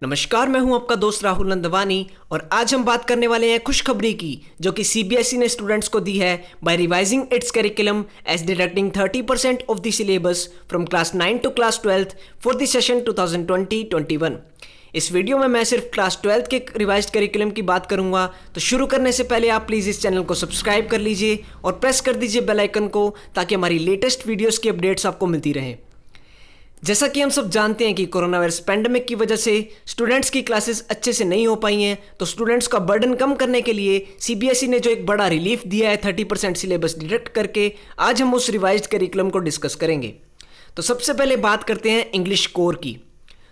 नमस्कार, मैं हूं आपका दोस्त राहुल नंदवानी और आज हम बात करने वाले हैं खुशखबरी की जो कि सीबीएसई ने स्टूडेंट्स को दी है by revising its curriculum as deducting 30% off the syllabus from class 9 to class 12 for the session 2020-21। इस वीडियो में मैं सिर्फ क्लास 12 के रिवाइज्ड करिकुलम की बात करूंगा। तो शुरू करने से पहले आप प्लीज़ इस चैनल को सब्सक्राइब कर लीजिए और प्रेस कर दीजिए बेल आइकन को ताकि हमारी लेटेस्ट वीडियोस की अपडेट्स आपको मिलती रहें। जैसा कि हम सब जानते हैं कि कोरोना वायरस पैंडेमिक की वजह से स्टूडेंट्स की क्लासेस अच्छे से नहीं हो पाई हैं, तो स्टूडेंट्स का बर्डन कम करने के लिए सीबीएसई ने जो एक बड़ा रिलीफ दिया है 30% सिलेबस डिडक्ट करके, आज हम उस रिवाइज्ड करिकुलम को डिस्कस करेंगे। तो सबसे पहले बात करते हैं इंग्लिश कोर की।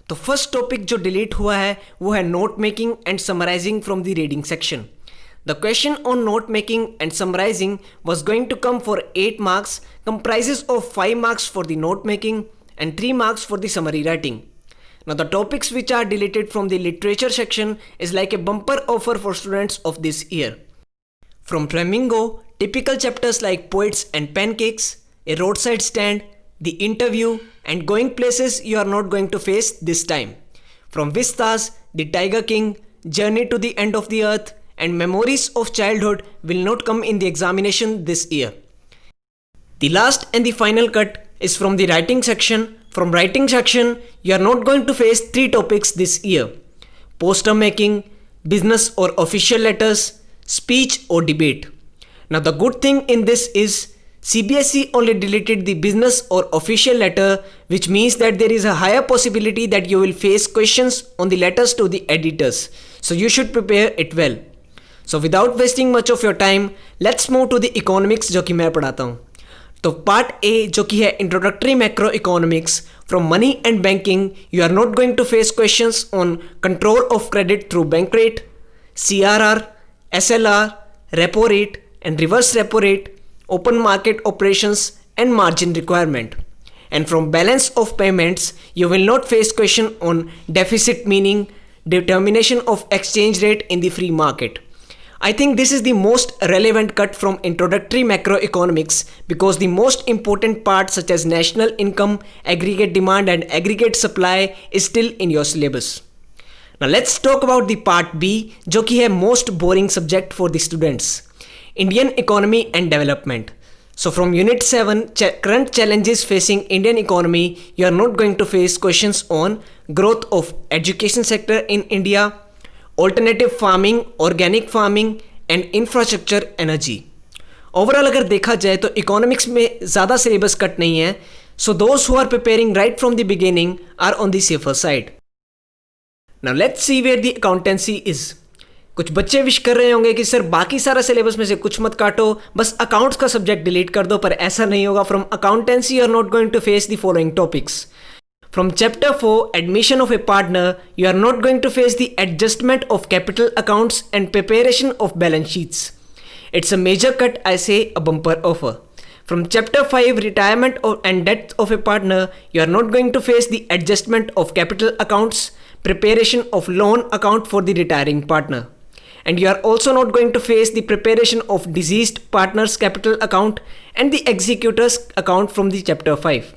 तो फर्स्ट टॉपिक जो डिलीट हुआ है वो है note making and summarising from the reading section. The question on note making and summarizing was going to come for 8 marks, comprises of 5 marks for the note making and 3 marks for the summary writing. Now the topics which are deleted from the literature section is like a bumper offer for students of this year. From Flamingo, typical chapters like Poets and Pancakes, a roadside stand, the interview and going places you are not going to face this time. From Vistas, the Tiger King, Journey to the End of the Earth and Memories of Childhood will not come in the examination this year. The last and the final cut is from the writing section. From writing section, you are not going to face 3 topics this year: poster making, business or official letters, speech or debate. Now the good thing in this is CBSE only deleted the business or official letter, which means that there is a higher possibility that you will face questions on the letters to the editors. So you should prepare it well. So without wasting much of your time, let's move to the economics जो कि मैं पढ़ाता हूँ। तो part A जो कि है introductory macroeconomics, from money and banking you are not going to face questions on control of credit through bank rate, CRR, SLR, repo rate and reverse repo rate, open market operations and margin requirement. And from balance of payments, you will not face question on deficit, meaning determination of exchange rate in the free market. I think this is the most relevant cut from introductory macroeconomics because the most important part such as national income, aggregate demand and aggregate supply is still in your syllabus. Now let's talk about the part B जो कि है most boring subject for the students. Indian economy and development. So from unit 7, current challenges facing Indian economy, you are not going to face questions on growth of education sector in India, alternative farming, organic farming and infrastructure energy. Overall अगर देखा जाए तो economics में ज़्यादा syllabus cut नहीं है, so those who are preparing right from the beginning are on the safer side. Now let's see where the accountancy is. कुछ बच्चे विश कर रहे होंगे कि सर बाकी सारा सिलेबस में से कुछ मत काटो, बस अकाउंट्स का सब्जेक्ट डिलीट कर दो, पर ऐसा नहीं होगा। From accountancy you are not going to face the following topics. From chapter 4 admission of a partner you are not going to face the adjustment of capital accounts and preparation of balance sheets. It's a major cut, I say a bumper offer. From chapter 5 retirement and death of a partner, you are not going to face the adjustment of capital accounts, preparation of loan account for the retiring partner. And you are also not going to face the preparation of deceased partner's capital account and the executor's account from the chapter 5.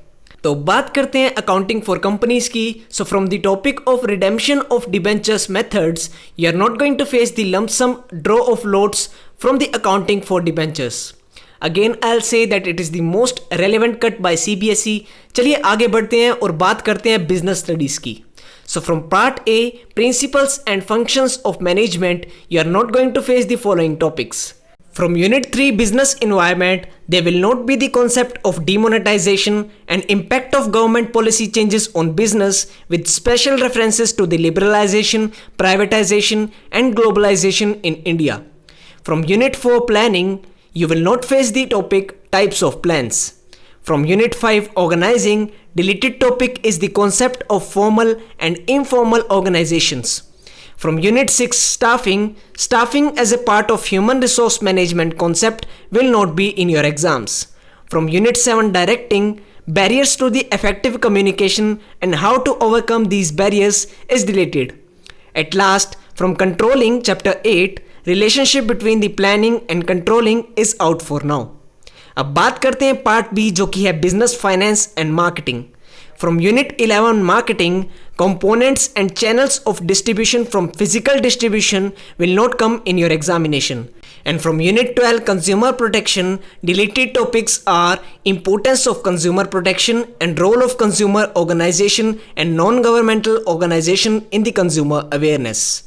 तो बात करते हैं accounting for companies की. So from the topic of redemption of debentures methods, you are not going to face the lump sum draw of lots from the accounting for debentures. Again I'll say that it is the most relevant cut by CBSE. चलिए आगे बढ़ते हैं और बात करते हैं business studies की. So from part A, principles and functions of management, you are not going to face the following topics. From unit 3 business environment, there will not be the concept of demonetization and impact of government policy changes on business with special references to the liberalization, privatization and globalization in India. From unit 4 planning, you will not face the topic types of plans. From unit 5 organizing, deleted topic is the concept of formal and informal organizations. From unit 6 staffing as a part of human resource management concept will not be in your exams. From unit 7 directing, barriers to the effective communication and how to overcome these barriers is deleted. At last, from controlling chapter 8, relationship between the planning and controlling is out for now. अब बात करते हैं part B जो कि है business finance and marketing. From Unit 11 Marketing, components and channels of distribution from physical distribution will not come in your examination. And from Unit 12 Consumer Protection, deleted topics are importance of consumer protection and role of consumer organization and non-governmental organization in the consumer awareness.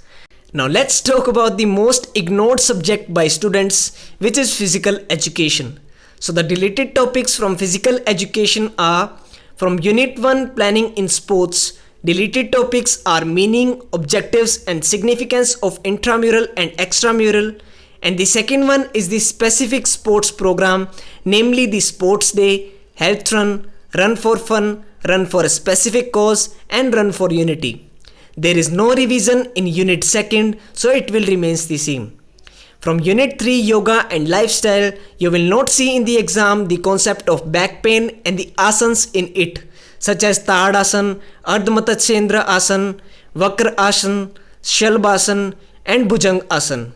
Now let's talk about the most ignored subject by students, which is physical education. So the deleted topics from physical education are from Unit 1 Planning in Sports. Deleted topics are meaning, objectives and significance of intramural and extramural. And the second one is the specific sports program, namely the sports day, health run, run for fun, run for a specific cause and run for unity. There is no revision in Unit 2nd, so it will remain the same. From Unit 3 Yoga and Lifestyle, you will not see in the exam the concept of back pain and the asanas in it, such as Tadasana, Ardha Matsyendrasana Asana, Vakra Asana, Shalabhasana and Bhujanga Asana.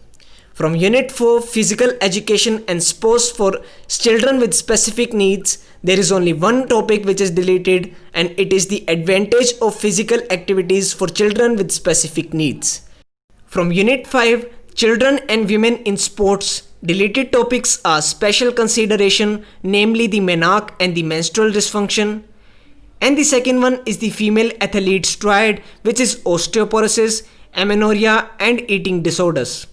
From Unit 4 Physical Education and Sports for children with specific needs, there is only one topic which is deleted, and it is the advantage of physical activities for children with specific needs. From Unit 5 Children and Women in Sports, deleted topics are special consideration, namely the menarche and the menstrual dysfunction. And the second one is the female athlete's triad, which is osteoporosis, amenorrhea and eating disorders.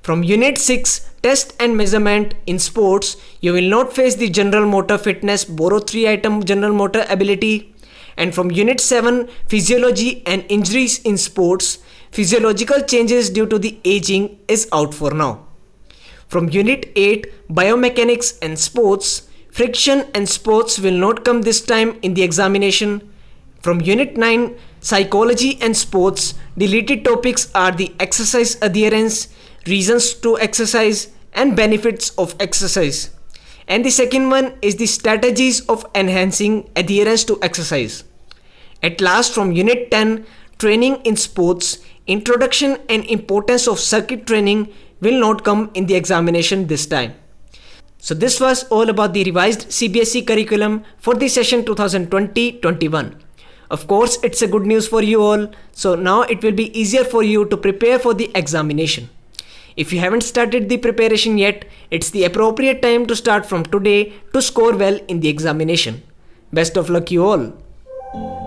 From Unit 6 Test and Measurement in Sports, you will not face the general motor fitness, borrow 3-item general motor ability. And from Unit 7 Physiology and Injuries in Sports, physiological changes due to the aging is out for now. From Unit 8 Biomechanics and Sports, friction and sports will not come this time in the examination. From Unit 9 Psychology and Sports, deleted topics are the exercise adherence, reasons to exercise and benefits of exercise. And the second one is the strategies of enhancing adherence to exercise. At last, from Unit 10 Training in Sports, introduction and importance of circuit training will not come in the examination this time. So this was all about the revised CBSE curriculum for the session 2020-21. Of course, it's a good news for you all. So now it will be easier for you to prepare for the examination. If you haven't started the preparation yet, it's the appropriate time to start from today to score well in the examination. Best of luck you all.